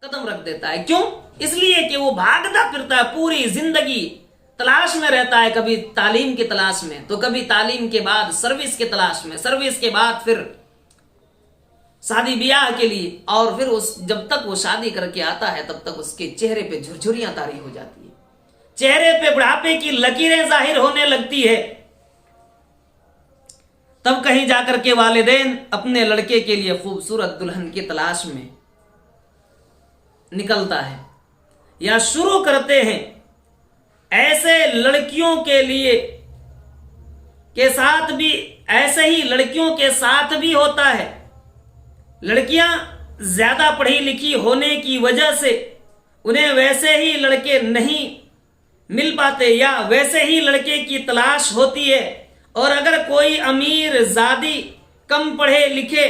قدم رکھ دیتا ہے. کیوں؟ اس لیے کہ وہ بھاگتا پھرتا ہے، پوری زندگی تلاش میں رہتا ہے، کبھی تعلیم کی تلاش میں، تو کبھی تعلیم کے بعد سروس کی تلاش میں، سروس کے بعد پھر شادی بیاہ کے لیے، اور پھر جب تک وہ شادی کر کے آتا ہے تب تک اس کے چہرے پہ جھرجھریاں طاری ہو جاتی ہیں، چہرے پہ بڑھاپے کی لکیریں ظاہر ہونے لگتی ہے. تب کہیں جا کر کے والدین اپنے لڑکے کے لیے خوبصورت دلہن کی تلاش میں نکلتا ہے، یا شروع کرتے ہیں ایسے لڑکیوں کے لیے کے ساتھ بھی، ایسے ہی لڑکیوں کے ساتھ بھی ہوتا ہے. لڑکیاں زیادہ پڑھی لکھی ہونے کی وجہ سے انہیں ویسے ہی لڑکے نہیں مل پاتے، یا ویسے ہی لڑکے کی تلاش ہوتی ہے. اور اگر کوئی امیر زادی کم پڑھے لکھے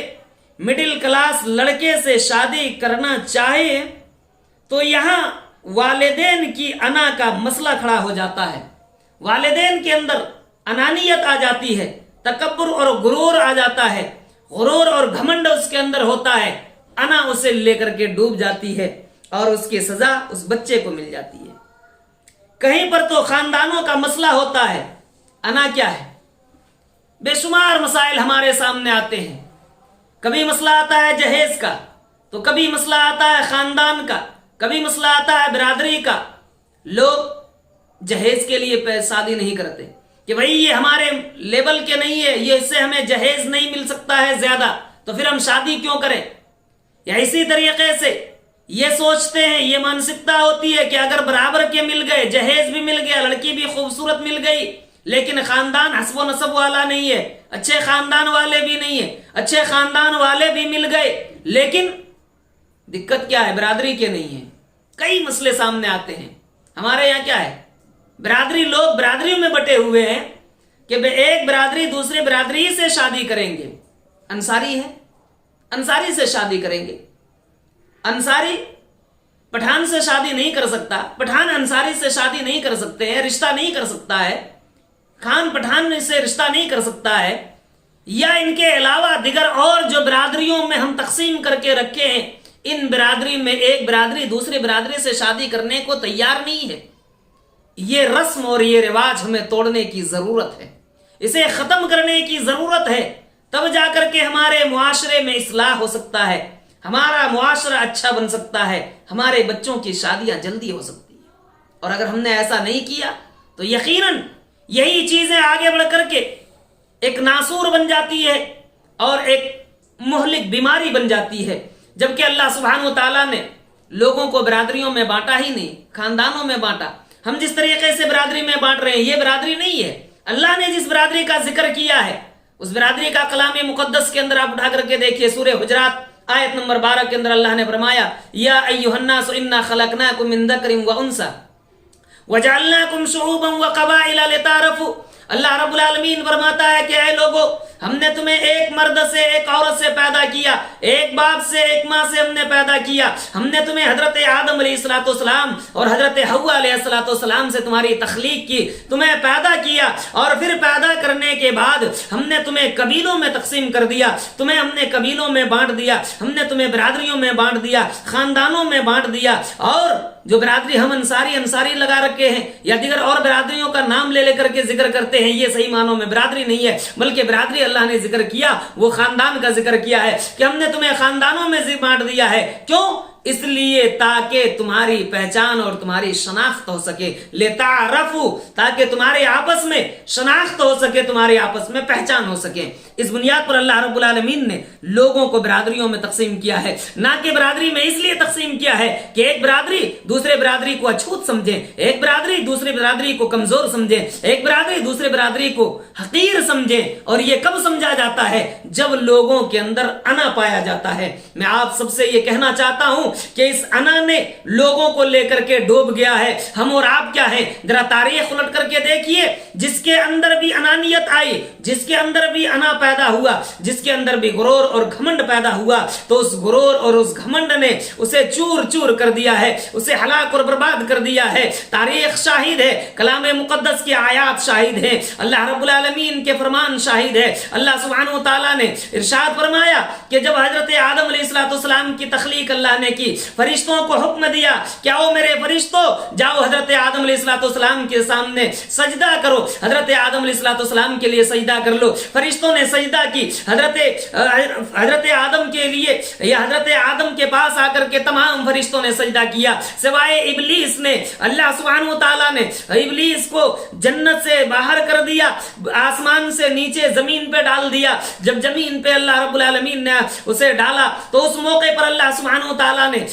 مڈل کلاس لڑکے سے شادی کرنا چاہے تو یہاں والدین کی انا کا مسئلہ کھڑا ہو جاتا ہے. والدین کے اندر انانیت آ جاتی ہے، تکبر اور غرور آ جاتا ہے، غرور اور گھمنڈ اس کے اندر ہوتا ہے، انا اسے لے کر کے ڈوب جاتی ہے اور اس کی سزا اس بچے کو مل جاتی ہے. کہیں پر تو خاندانوں کا مسئلہ ہوتا ہے. انا کیا ہے؟ بے شمار مسائل ہمارے سامنے آتے ہیں. کبھی مسئلہ آتا ہے جہیز کا، تو کبھی مسئلہ آتا ہے خاندان کا، کبھی مسئلہ آتا ہے برادری کا. لوگ جہیز کے لیے شادی نہیں کرتے کہ بھئی یہ ہمارے لیول کے نہیں ہے، یہ اس سے ہمیں جہیز نہیں مل سکتا ہے زیادہ، تو پھر ہم شادی کیوں کریں. یا اسی طریقے سے یہ سوچتے ہیں، یہ مانسکتا ہوتی ہے کہ اگر برابر کے مل گئے، جہیز بھی مل گیا، لڑکی بھی خوبصورت مل گئی، لیکن خاندان حسب و نسب والا نہیں ہے، اچھے خاندان والے بھی نہیں ہے، اچھے خاندان والے بھی مل گئے لیکن دقت کیا ہے؟ برادری کے نہیں ہے. کئی مسئلے سامنے آتے ہیں. ہمارے یہاں کیا ہے؟ برادری، لوگ برادریوں میں بٹے ہوئے ہیں کہ ایک برادری دوسرے برادری سے شادی کریں گے. انصاری ہے، انصاری سے شادی کریں گے. انصاری پٹھان سے شادی نہیں کر سکتا، پٹھان انصاری سے شادی نہیں کر سکتے ہیں، رشتہ نہیں کر سکتا ہے، خان پٹھان سے رشتہ نہیں کر سکتا ہے. یا ان کے علاوہ دیگر اور جو برادریوں میں ہم تقسیم کر کے رکھے ہیں، ان برادری میں ایک برادری دوسری برادری سے شادی کرنے کو تیار نہیں ہے. یہ رسم اور یہ رواج ہمیں توڑنے کی ضرورت ہے، اسے ختم کرنے کی ضرورت ہے. تب جا کر کے ہمارے معاشرے میں اصلاح ہو سکتا ہے، ہمارا معاشرہ اچھا بن سکتا ہے، ہمارے بچوں کی شادیاں جلدی ہو سکتی ہیں. اور اگر ہم نے ایسا نہیں کیا تو یقیناً یہی چیزیں آگے بڑھ کر کے ایک ناسور بن جاتی ہے اور ایک مہلک بیماری بن جاتی ہے. جبکہ اللہ سبحانہ و تعالیٰ نے لوگوں کو برادریوں میں بانٹا ہی نہیں، خاندانوں میں بانٹا. ہم جس طریقے سے برادری میں بانٹ رہے ہیں یہ برادری نہیں ہے. اللہ نے جس برادری کا ذکر کیا ہے اس برادری کا کلام مقدس کے اندر آپ اٹھا کر کے دیکھیے، سورہ حجرات آیت نمبر 12 کے اندر اللہ نے فرمایا، یا ایھا الناس انا خلقناکم من ذکر و انثی وجعلناکم شعوبا وقبائل لتعارفوا. اللہ رب العالمین فرماتا ہے کہ اے لوگو، ہم نے تمہیں ایک مرد سے ایک عورت سے پیدا کیا، ایک باپ سے ایک ماں سے ہم نے پیدا کیا. ہم نے تمہیں حضرت آدم علیہ السلام اور حضرت حوا علیہ السلام سے تمہاری تخلیق کی، تمہیں پیدا کیا، اور پھر پیدا کرنے کے بعد ہم نے تمہیں قبیلوں میں تقسیم کر دیا، تمہیں ہم نے قبیلوں میں بانٹ دیا، ہم نے تمہیں برادریوں میں بانٹ دیا، خاندانوں میں بانٹ دیا. اور جو برادری ہم انصاری لگا رکھے ہیں یا دیگر اور برادریوں کا نام لے کر کے ذکر کرتے ہیں، یہ صحیح معنوں میں برادری نہیں ہے، بلکہ برادری اللہ نے ذکر کیا وہ خاندان کا ذکر کیا ہے کہ ہم نے تمہیں خاندانوں میں بانٹ دیا ہے. کیوں؟ اس لیے تاکہ تمہاری پہچان اور تمہاری شناخت ہو سکے، لتعارفوا، تاکہ تمہارے آپس میں شناخت ہو سکے، تمہارے آپس میں پہچان ہو سکے. اس بنیاد پر اللہ رب العالمین نے لوگوں کو برادریوں میں تقسیم کیا ہے. نہ کہ برادری میں اس لیے تقسیم کیا ہے کہ ایک برادری دوسرے برادری کو اچھوت سمجھے، ایک برادری دوسری برادری کو کمزور سمجھے، ایک برادری دوسری برادری کو حقیر سمجھے. اور یہ کب سمجھا جاتا ہے؟ جب لوگوں کے اندر انا پایا جاتا ہے. میں آپ سب سے یہ کہنا چاہتا ہوں کہ اس انا نے لوگوں کو لے کر کے ڈوب گیا ہے. ہم اور آپ کیا ہیں؟ ذرا تاریخ الٹ کر کے دیکھیے. جس کے اندر بھی انانیت آئی، جس کے اندر بھی انا پیدا ہوا، جس کے اندر بھی غرور اور گھمنڈ پیدا ہوا، تو اس غرور اور اس گھمنڈ نے اسے چور چور کر دیا ہے، اسے ہلاک اور برباد کر دیا ہے. تاریخ شاہد ہے، کلام مقدس کی آیات شاہد ہیں، اللہ رب العالمین کے فرمان شاہد ہے. اللہ سبحانہ و تعالیٰ نے ارشاد فرمایا کہ جب حضرت آدم علیہ السلام کی تخلیق اللہ نے کی, فرشتوں کو حکم دیا کہ او میرے فرشتوں جاؤ حضرت آدم علیہ السلام کے سامنے سجدہ کرو. حضرت آدم علیہ السلام کے لیے سجدہ کر لو. فرشتوں نے سجدہ کی حضرت آدم کے لیے, یا حضرت آدم کے پاس آ کر کے تمام فرشتوں نے سجدہ کیا سوائے ابلیس نے. اللہ سبحانہ و تعالیٰ نے ابلیس کو جنت سے باہر کر دیا, آسمان سے نیچے زمین پہ ڈال دیا. جب زمین پہ اللہ رب العالمین نے اسے ڈالا تو اس موقع پر اللہ سبحانہ و تعالیٰ نے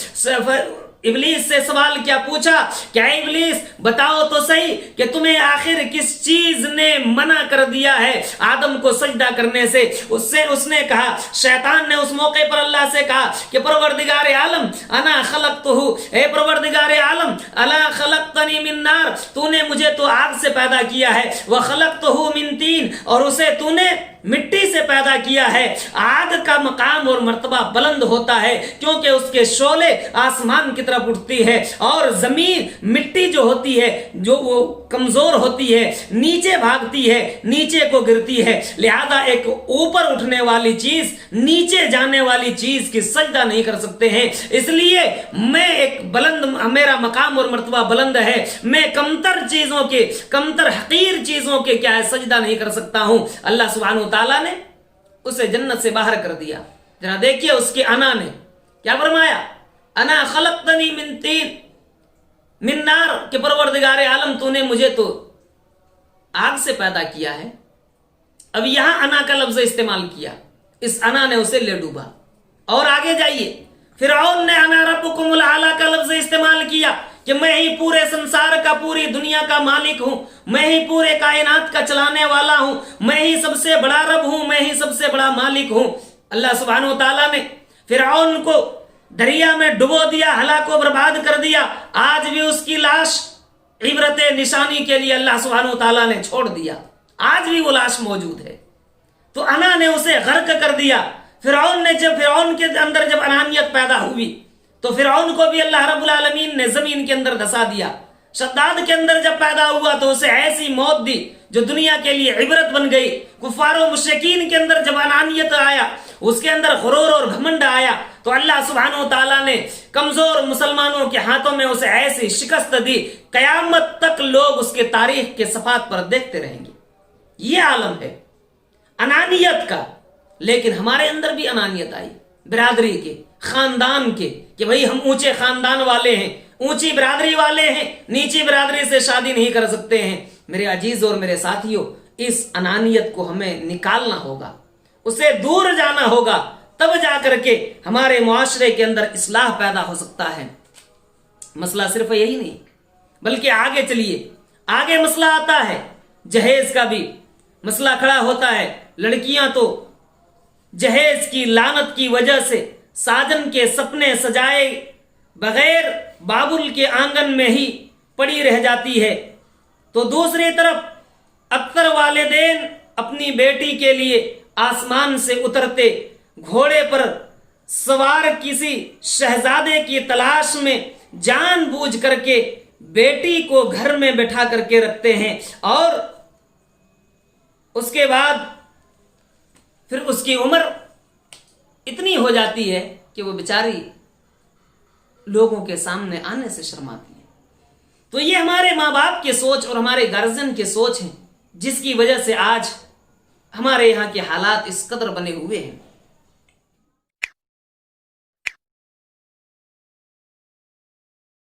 ابلیس سے سوال کیا پوچھا کہ اے ابلیس بتاؤ تو صحیح کہ تمہیں آخر کس چیز نے منع کر دیا ہے آدم کو سجدہ کرنے سے. اس نے کہا, شیطان نے اس موقع پر اللہ سے کہا کہ پروردگار عالم انا خلقتہ, اے پروردگار عالم الا خلقتنی من نار, تو نے مجھے تو آگ سے پیدا کیا ہے, وخلقتہ من طین, اور اسے تو نے مٹی سے پیدا کیا ہے. آگ کا مقام اور مرتبہ بلند ہوتا ہے کیونکہ اس کے شعلے آسمان کی طرف اٹھتی ہے, اور زمین مٹی جو ہوتی ہے جو وہ کمزور ہوتی ہے, نیچے بھاگتی ہے, نیچے کو گرتی ہے. لہذا ایک اوپر اٹھنے والی چیز نیچے جانے والی چیز کی سجدہ نہیں کر سکتے ہیں. اس لیے میں ایک بلند, میرا مقام اور مرتبہ بلند ہے, میں کمتر چیزوں کے, کمتر حقیر چیزوں کے کیا ہے سجدہ نہیں کر سکتا ہوں. اللہ سبحانہ تعالیٰ نے اسے جنت سے باہر کر دیا. ذرا دیکھیے اس کی انا نے کیا فرمایا, انا خلقتنی من طین من نار, کہ پروردگار عالم تو نے مجھے تو آگ سے پیدا کیا ہے. اب یہاں انا کا لفظ استعمال کیا, اس انا نے اسے لے ڈوبا. اور آگے جائیے, فرعون نے انا ربکم الاعلی کا لفظ استعمال کیا کہ میں ہی پورے سنسار کا, پوری دنیا کا مالک ہوں, میں ہی پورے کائنات کا چلانے والا ہوں, میں ہی سب سے بڑا رب ہوں, میں ہی سب سے بڑا مالک ہوں. اللہ سبحانہ و تعالیٰ نے فرعون کو دریا میں ڈبو دیا, ہلاک و برباد کر دیا. آج بھی اس کی لاش عبرت نشانی کے لیے اللہ سبحانہ و تعالیٰ نے چھوڑ دیا, آج بھی وہ لاش موجود ہے. تو انا نے اسے غرق کر دیا. فرعون کے اندر جب انانیت پیدا ہوئی تو فرعون کو بھی اللہ رب العالمین نے زمین کے اندر دھسا دیا. شداد کے اندر جب پیدا ہوا تو اسے ایسی موت دی جو دنیا کے لیے عبرت بن گئی. کفار و مشرکین کے اندر جب انانیت آیا, اس کے اندر غرور اور گھمنڈ آیا, تو اللہ سبحانہ و تعالیٰ نے کمزور مسلمانوں کے ہاتھوں میں اسے ایسی شکست دی, قیامت تک لوگ اس کے تاریخ کے صفحات پر دیکھتے رہیں گے. یہ عالم ہے انانیت کا. لیکن ہمارے اندر بھی انانیت آئی, برادری کے, خاندان کے, کہ بھئی ہم اونچے خاندان والے ہیں, اونچی برادری والے ہیں, نیچی برادری سے شادی نہیں کر سکتے ہیں. میرے عزیز اور میرے ساتھیوں, اس انانیت کو ہمیں نکالنا ہوگا, اسے دور جانا ہوگا, تب جا کر کے ہمارے معاشرے کے اندر اصلاح پیدا ہو سکتا ہے. مسئلہ صرف یہی نہیں بلکہ آگے چلیے, آگے مسئلہ آتا ہے جہیز کا بھی مسئلہ کھڑا ہوتا ہے. لڑکیاں تو جہیز کی لعنت کی وجہ سے ساجن کے سپنے سجائے بغیر بابل کے آنگن میں ہی پڑی رہ جاتی ہے. تو دوسری طرف اکثر والدین اپنی بیٹی کے لیے آسمان سے اترتے گھوڑے پر سوار کسی شہزادے کی تلاش میں جان بوجھ کر کے بیٹی کو گھر میں بٹھا کر کے رکھتے ہیں, اور اس کے بعد پھر اس کی عمر اتنی ہو جاتی ہے کہ وہ بیچاری لوگوں کے سامنے آنے سے شرماتی ہے. تو یہ ہمارے ماں باپ کی سوچ اور ہمارے گارجین کی سوچ ہے جس کی وجہ سے آج ہمارے یہاں کے حالات اس قدر بنے ہوئے ہیں.